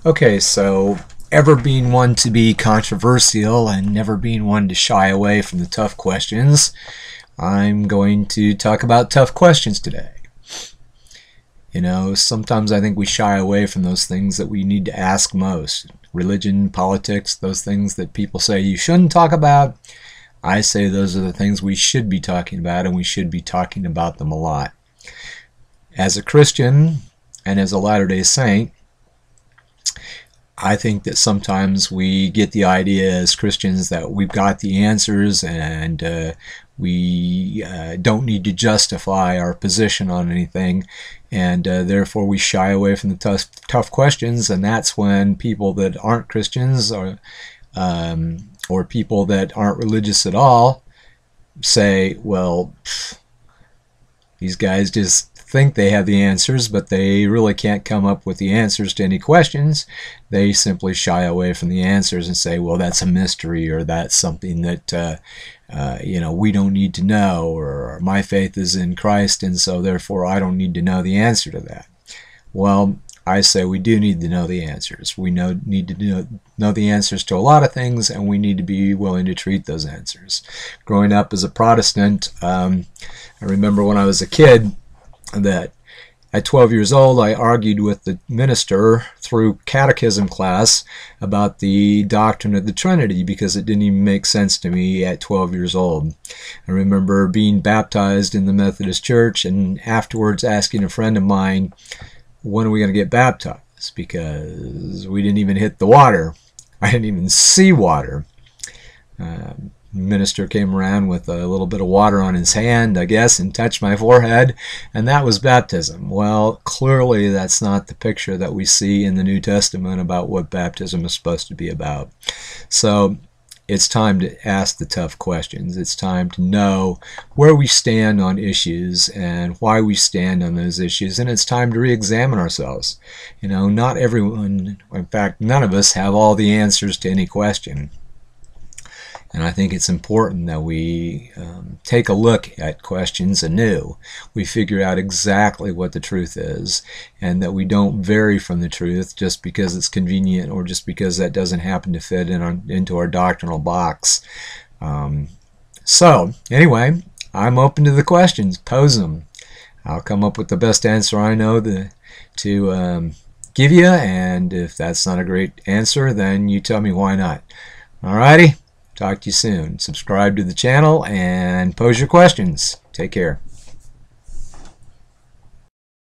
Okay, so ever being one to be controversial and never being one to shy away from the tough questions, I'm going to talk about tough questions today. You know, sometimes I think we shy away from those things that we need to ask most. Religion, politics, those things that people say you shouldn't talk about. I say those are the things we should be talking about, and we should be talking about them a lot. As a Christian and as a Latter-day Saint, I think that sometimes we get the idea as Christians that we've got the answers and we don't need to justify our position on anything, and therefore we shy away from the tough questions, and that's when people that aren't Christians or people that aren't religious at all say, well, these guys just think they have the answers, but they really can't come up with the answers to any questions. They simply shy away from the answers and say, well, that's a mystery, or that's something that we don't need to know, or my faith is in Christ and so therefore I don't need to know the answer to that. Well, I say we do need to know the answers. We need to know the answers to a lot of things, and we need to be willing to treat those answers. Growing up as a Protestant, I remember when I was a kid that at 12 years old I argued with the minister through catechism class about the doctrine of the Trinity because it didn't even make sense to me at 12 years old. I remember being baptized in the Methodist Church and afterwards asking a friend of mine, when are we going to get baptized? Because we didn't even hit the water. I didn't even see water. Minister came around with a little bit of water on his hand, I guess, and touched my forehead, and that was baptism. Well, clearly that's not the picture that we see in the New Testament about what baptism is supposed to be about. So it's time to ask the tough questions. It's time to know where we stand on issues and why we stand on those issues, and it's time to re-examine ourselves. You know, not everyone, in fact, none of us have all the answers to any question. And I think it's important that we take a look at questions anew. We figure out exactly what the truth is, and that we don't vary from the truth just because it's convenient or just because that doesn't happen to fit into our doctrinal box. So, anyway, I'm open to the questions. Pose them. I'll come up with the best answer I know to give you, and if that's not a great answer, then you tell me why not. Alrighty? Talk to you soon. Subscribe to the channel and pose your questions. Take care.